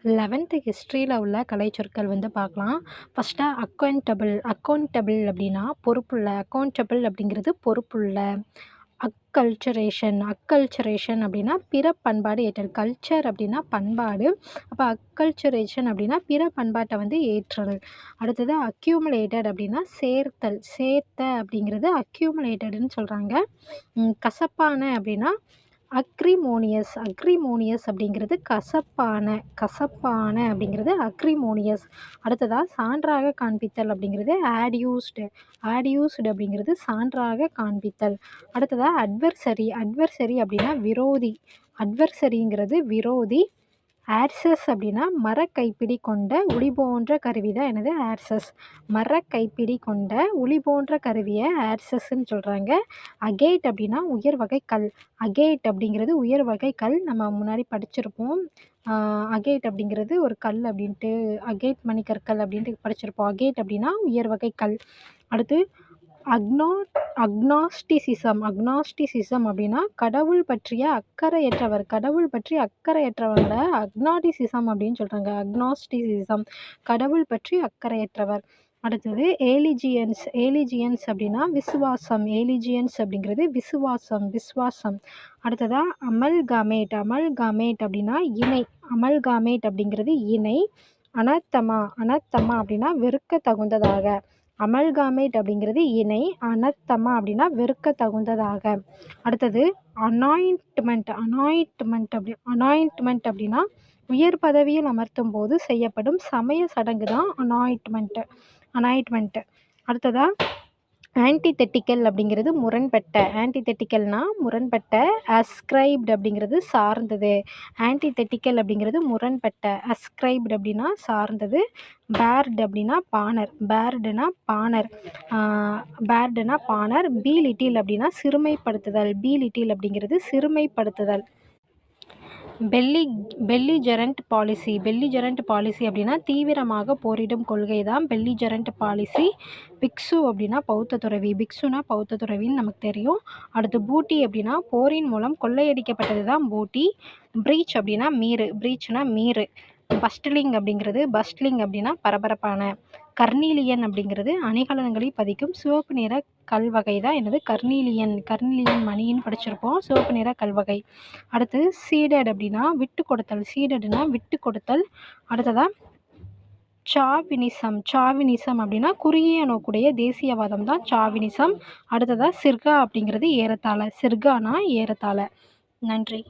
11th ஹிஸ்ட்ரியில் உள்ள கலைச்சொற்கள் வந்து பார்க்கலாம். First accountable. அக்கவுண்டபிள் அப்படின்னா பொறுப்புள்ள. அக்கவுண்டபிள் அப்படிங்கிறது பொறுப்புள்ள. அக்கல்ச்சரேஷன். அக்கல்ச்சரேஷன் அப்படின்னா பிற பண்பாடு ஏற்றல். கல்ச்சர் அப்படின்னா பண்பாடு. அப்போ அக்கல்ச்சரேஷன் அப்படின்னா பிற பண்பாட்டை வந்து ஏற்றல். அடுத்தது அக்யூமுலேட்டட் அப்படின்னா சேர்த்தல். சேர்த்த அப்படிங்கிறது அக்யூமுலேட்டடுன்னு சொல்கிறாங்க. கசப்பான அப்படின்னா அக்ரிமோனியஸ். அக்ரிமோனியஸ் அப்படிங்கிறது கசப்பான. கசப்பான அப்படிங்கிறது அக்ரிமோனியஸ். அடுத்ததாக சான்றாக காண்பித்தல் அப்படிங்கிறது ஆட்யூஸ்டு. ஆட்யூஸ்டு அப்படிங்கிறது சான்றாக காண்பித்தல். அடுத்ததாக அட்வர்சரி. அட்வர்சரி அப்படின்னா விரோதி. அட்வர்சரிங்கிறது விரோதி. ஆர்சஸ் அப்படின்னா மரக்கைப்பிடி கொண்ட உளி போன்ற கருவி தான் என்னது ஆர்சஸ். மரக்கைப்பிடி கொண்ட உளி போன்ற கருவியை ஆர்சஸ்ன்னு சொல்கிறாங்க. அகேட் அப்படின்னா உயர் வகை கல். அகேட் அப்படிங்கிறது உயர் வகை கல். நம்ம முன்னாடி படிச்சிருப்போம். அகேட் அப்படிங்கிறது ஒரு கல் அப்படின்ட்டு, அகேட் மணிக்கற்கள் அப்படின்ட்டு படிச்சிருப்போம். அகேட் அப்படின்னா உயர் வகை கல். அடுத்து அக்னாஸ்டிசிசம். அக்னாஸ்டிசிசம் அப்படின்னா கடவுள் பற்றிய அக்கறையற்றவர். கடவுள் பற்றி அக்கறையற்றவங்கள அக்னாட்டிசிசம் அப்படின்னு சொல்கிறாங்க. அக்னாஸ்டிசிசம் கடவுள் பற்றி அக்கறையற்றவர். அடுத்தது ஏலிஜியன்ஸ். ஏலிஜியன்ஸ் அப்படின்னா விசுவாசம். ஏலிஜியன்ஸ் அப்படிங்கிறது விசுவாசம். விசுவாசம். அடுத்ததாக அமல்காமேட். அமல்காமேட் அப்படின்னா இணை. அமல்காமேட் அப்படிங்கிறது இணை. அனத்தமா. அனத்தமா அப்படின்னா வெறுக்க தகுந்ததாக. அமல்காமேட் அப்படிங்கிறது இணை. அனத்தமா அப்படின்னா வெறுக்க தகுந்ததாக. அடுத்தது அனாயின்ட்மெண்ட். அனாயின்ட்மெண்ட் அப்படின்னா உயர் பதவியில் அமர்த்தும் போது செய்யப்படும் சமய சடங்கு தான் அனாயின்ட்மெண்ட். அடுத்ததாக ஆன்டிதெட்டிக்கல் அப்படிங்கிறது முரண்பட்ட. ஆன்டிதெட்டிக்கல்னால் முரண்பட்ட. அஸ்கிரைப்டு அப்படிங்கிறது சார்ந்தது. ஆன்டிதெட்டிக்கல் அப்படிங்கிறது முரண்பட்ட. அஸ்கிரைப்டு அப்படின்னா சார்ந்தது. பேர்டு அப்படின்னா பாணர். பேர்டுனா பாணர். பேர்டுனா பாணர். பி லிட்டில் அப்படின்னா சிறுமைப்படுத்துதல். பி லிட்டில் அப்படிங்கிறது சிறுமைப்படுத்துதல். பெல்லிஜெரண்ட் பாலிசி. பெல்லிஜெரண்ட் பாலிசி அப்படின்னா தீவிரமாக போரிடும் கொள்கை தான் பெல்லிஜெரண்ட் பாலிசி. பிக்ஷு அப்படின்னா பௌத்த துறவி. பிக்ஷுனா பௌத்த துறவின்னு நமக்கு தெரியும். அடுத்து பூட்டி அப்படின்னா போரின் மூலம் கொள்ளையடிக்கப்பட்டது தான் பூட்டி. ப்ரீச் அப்படின்னா மீறு. ப்ரீச்னா மீறு. பஸ்ட்லிங் அப்படின்னா பரபரப்பான. கர்னீலியன் அப்படிங்கிறது அணிகலன்களை பதிக்கும் சிவப்பு நிற கல்வகை தான் என்னது கர்னீலியன். கர்னீலியன் மணின்னு படிச்சிருப்போம். சிவப்பு நிற கல்வகை. அடுத்து சீடட் அப்படின்னா விட்டு கொடுத்தல். சீடட்னா விட்டு கொடுத்தல். அடுத்ததாக சாவினிசம். சாவினிசம் அப்படின்னா குறுகிய நோக்குடைய தேசியவாதம் தான் சாவினிசம். அடுத்ததாக சிர்கா அப்படிங்கிறது ஏறத்தாழ. சிர்கானா ஏறத்தாழ. நன்றி.